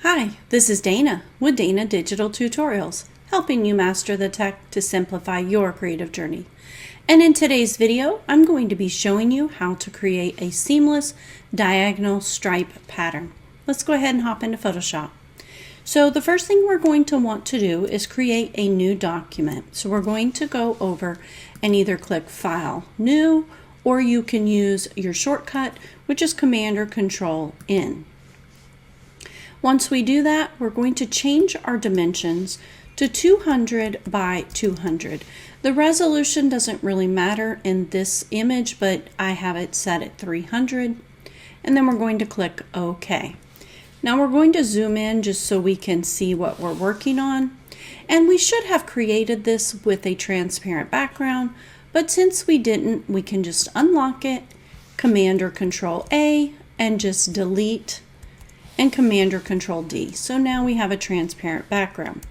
Hi, this is Dana with Dana Digital Tutorials, helping you master the tech to simplify your creative journey. And in today's video, I'm going to be showing you how to create a seamless diagonal stripe pattern. Let's go ahead and hop into Photoshop. So the first thing we're going to want to do is create a new document. So we're going to go over and either click File, New, or you can use your shortcut, which is Command or Control N. Once we do that, we're going to change our dimensions to 200 by 200. The resolution doesn't really matter in this image, but I have it set at 300. And then we're going to click OK. Now we're going to zoom in just so we can see what we're working on. And we should have created this with a transparent background, but since we didn't, we can just unlock it, Command or Control A, and just delete, and Command or Control D. So now we have a transparent background.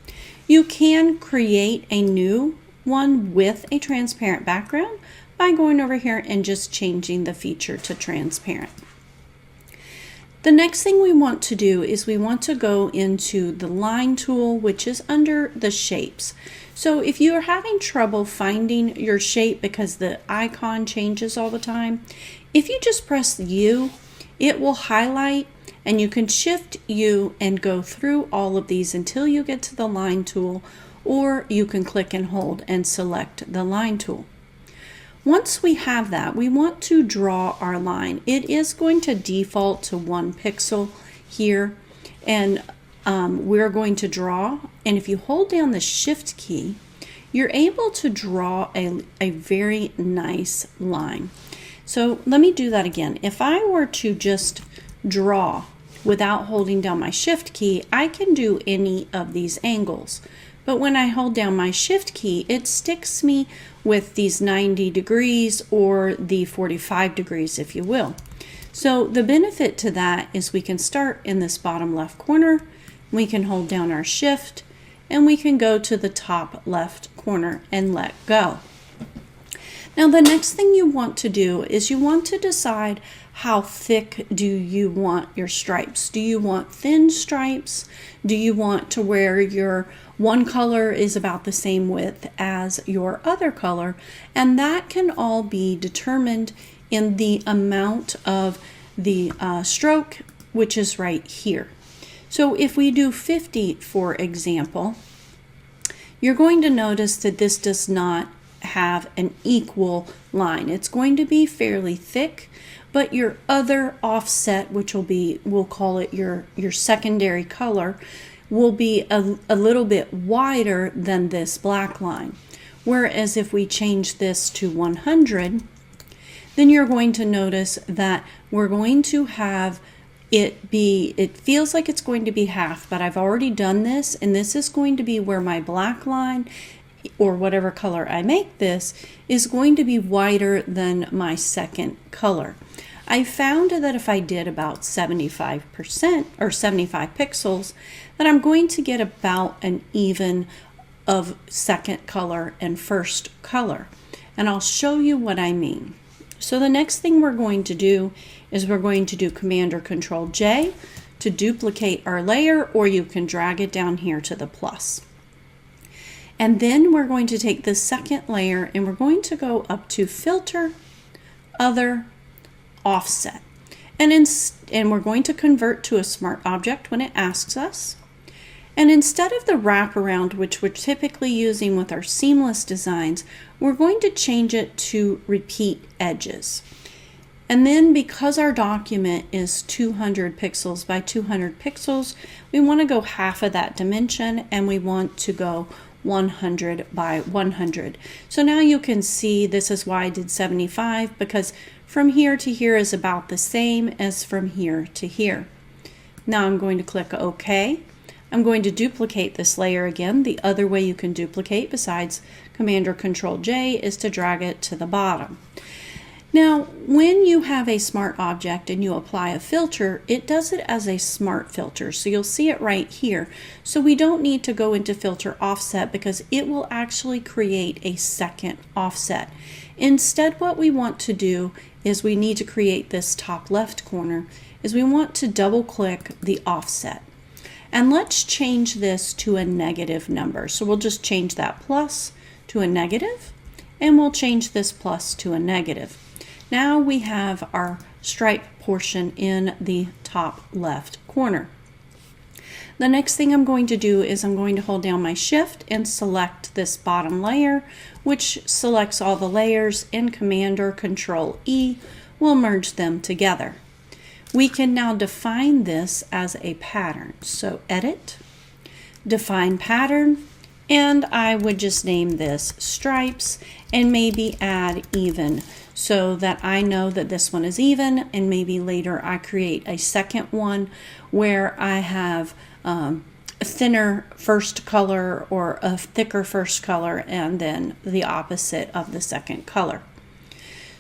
You can create a new one with a transparent background by going over here and just changing the feature to transparent. The next thing we want to do is we want to go into the line tool, which is under the shapes. So if you are having trouble finding your shape because the icon changes all the time, if you just press U, it will highlight, and you can shift U and go through all of these until you get to the line tool, or you can click and hold and select the line tool. Once we have that, we want to draw our line. It is going to default to 1 pixel here, and we're going to draw, and if you hold down the Shift key, you're able to draw a very nice line. So let me do that again. If I were to just draw without holding down my Shift key, I can do any of these angles. But when I hold down my Shift key, it sticks me with these 90 degrees or the 45 degrees, if you will. So the benefit to that is we can start in this bottom left corner, we can hold down our Shift, and we can go to the top left corner and let go. Now the next thing you want to do is you want to decide how thick do you want your stripes. Do you want thin stripes? Do you want to where your one color is about the same width as your other color? And that can all be determined in the amount of the stroke, which is right here. So if we do 50, for example, you're going to notice that this does not have an equal line. It's going to be fairly thick, but your other offset, which will be, we'll call it your secondary color, will be a little bit wider than this black line. Whereas if we change this to 100, then you're going to notice that we're going to have it feels like it's going to be half, but I've already done this, and this is going to be where my black line, or whatever color I make this, is going to be wider than my second color. I found that if I did about 75% or 75 pixels, that I'm going to get about an even of second color and first color. And I'll show you what I mean. So the next thing we're going to do is we're going to do Command or Control J to duplicate our layer, or you can drag it down here to the plus. And then we're going to take the second layer and we're going to go up to Filter, Other, Offset. And we're going to convert to a smart object when it asks us. And instead of the wraparound, which we're typically using with our seamless designs, we're going to change it to repeat edges. And then because our document is 200 pixels by 200 pixels, we want to go half of that dimension, and we want to go 100 by 100. So now you can see this is why I did 75, because from here to here is about the same as from here to here. Now I'm going to click OK. I'm going to duplicate this layer again. The other way you can duplicate besides Command or Control J is to drag it to the bottom. Now, when you have a smart object and you apply a filter, it does it as a smart filter. So you'll see it right here. So we don't need to go into filter offset because it will actually create a second offset. Instead, what we want to do is we need to create this top left corner, is we want to double click the offset. And let's change this to a negative number. So we'll just change that plus to a negative, and we'll change this plus to a negative. Now we have our stripe portion in the top left corner. The next thing I'm going to do is I'm going to hold down my shift and select this bottom layer, which selects all the layers, and Command or Control E will merge them together. We can now define this as a pattern. So Edit, Define Pattern, and I would just name this Stripes and maybe add Even so that I know that this one is even, and maybe later I create a second one where I have a thinner first color or a thicker first color and then the opposite of the second color.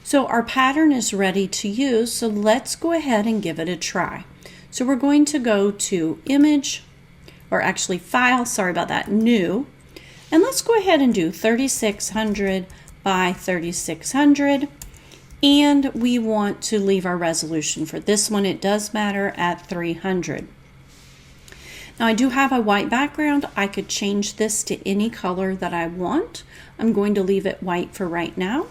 So our pattern is ready to use, so let's go ahead and give it a try. So we're going to go to Image, or actually File, sorry about that, New, and let's go ahead and do 3600 by 3600, and we want to leave our resolution for this one, it does matter, at 300. Now I do have a white background. I could change this to any color that I want. I'm going to leave it white for right now.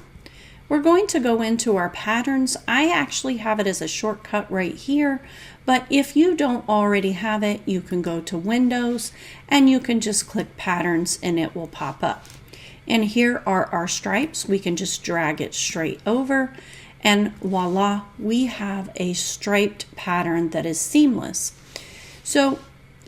We're going to go into our patterns. I actually have it as a shortcut right here, but if you don't already have it, you can go to Windows and you can just click Patterns and it will pop up. And here are our stripes. We can just drag it straight over and voila, we have a striped pattern that is seamless. So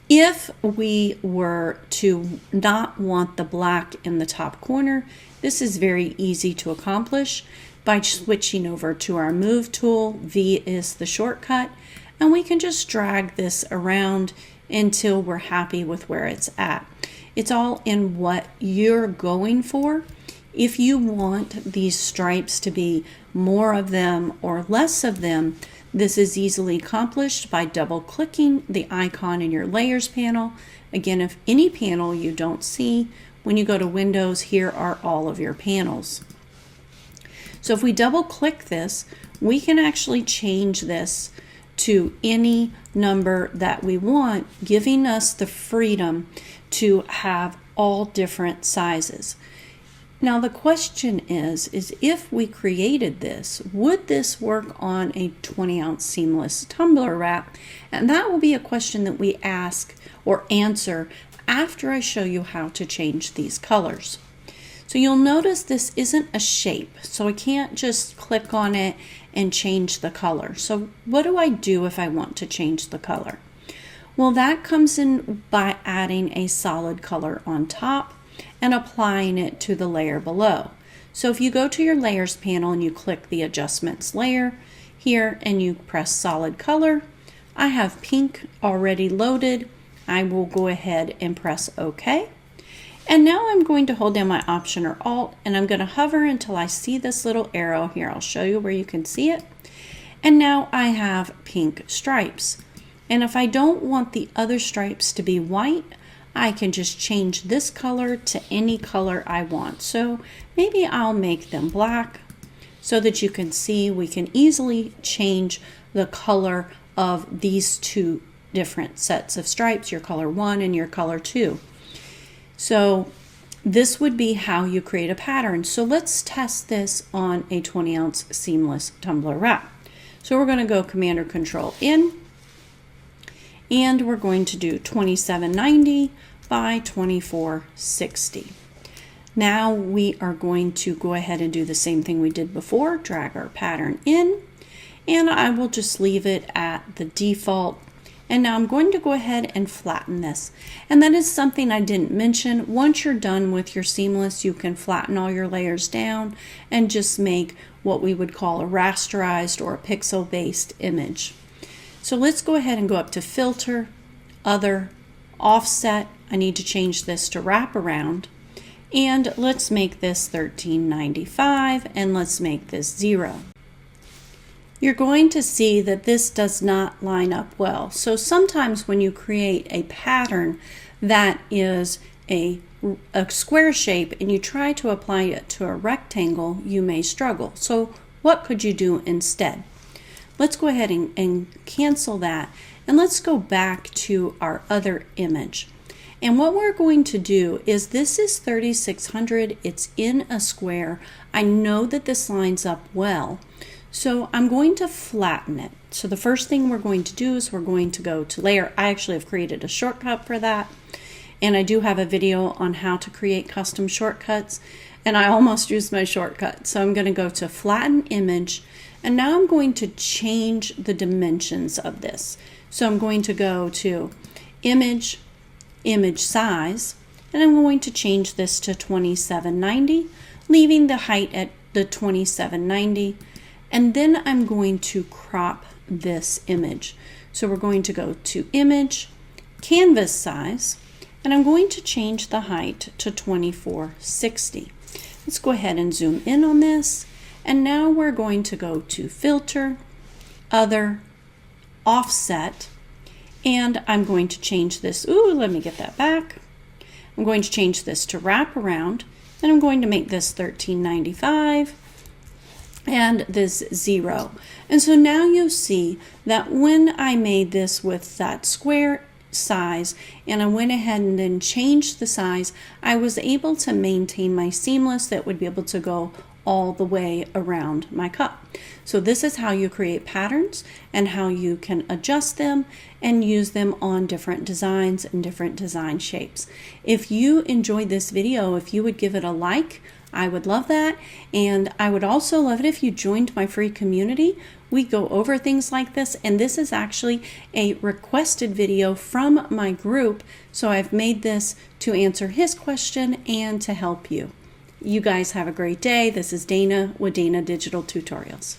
if we were to not want the black in the top corner, this is very easy to accomplish by switching over to our Move tool. V is the shortcut, and we can just drag this around until we're happy with where it's at. It's all in what you're going for. If you want these stripes to be more of them or less of them, this is easily accomplished by double clicking the icon in your layers panel. Again, if any panel you don't see, when you go to Windows, here are all of your panels. So if we double click this, we can actually change this to any number that we want, giving us the freedom to have all different sizes. Now the question is if we created this, would this work on a 20-ounce seamless tumbler wrap? And that will be a question that we ask or answer after I show you how to change these colors. So you'll notice this isn't a shape, so I can't just click on it and change the color. So what do I do if I want to change the color? Well, that comes in by adding a solid color on top and applying it to the layer below. So if you go to your layers panel and you click the adjustments layer here and you press solid color, I have pink already loaded. I will go ahead and press OK. And now I'm going to hold down my Option or Alt and I'm going to hover until I see this little arrow here. I'll show you where you can see it. And now I have pink stripes. And if I don't want the other stripes to be white, I can just change this color to any color I want. So maybe I'll make them black so that you can see we can easily change the color of these two different sets of stripes, your color 1 and your color 2. So this would be how you create a pattern. So let's test this on a 20-ounce seamless tumbler wrap. So we're going to go Command or Control in, and we're going to do 2790 by 2460. Now we are going to go ahead and do the same thing we did before, drag our pattern in, and I will just leave it at the default. And now I'm going to go ahead and flatten this. And that is something I didn't mention. Once you're done with your seamless, you can flatten all your layers down and just make what we would call a rasterized or a pixel-based image. So let's go ahead and go up to Filter, Other, Offset. I need to change this to Wraparound. And let's make this 1395 and let's make this 0. You're going to see that this does not line up well. So sometimes when you create a pattern that is a square shape and you try to apply it to a rectangle, you may struggle. So what could you do instead? Let's go ahead and cancel that. And let's go back to our other image. And what we're going to do is, this is 3600, it's in a square. I know that this lines up well, so I'm going to flatten it. So the first thing we're going to do is we're going to go to layer. I actually have created a shortcut for that, and I do have a video on how to create custom shortcuts, and I almost used my shortcut. So I'm going to go to flatten image, and now I'm going to change the dimensions of this. So I'm going to go to image size, and I'm going to change this to 2790, leaving the height at the 2790, and then I'm going to crop this image. So we're going to go to image, canvas size, and I'm going to change the height to 2460. Let's go ahead and zoom in on this, and now we're going to go to filter, other, offset, and I'm going to change this. Let me get that back. I'm going to change this to wrap around, and I'm going to make this 1395 and this 0. And so now you see that when I made this with that square size and I went ahead and then changed the size, I was able to maintain my seamless that would be able to go all the way around my cup. So this is how you create patterns and how you can adjust them and use them on different designs and different design shapes. If you enjoyed this video, if you would give it a like, I would love that. And I would also love it if you joined my free community. We go over things like this, and this is actually a requested video from my group. So I've made this to answer his question and to help you. You guys have a great day. This is Dana with Dana Digital Tutorials.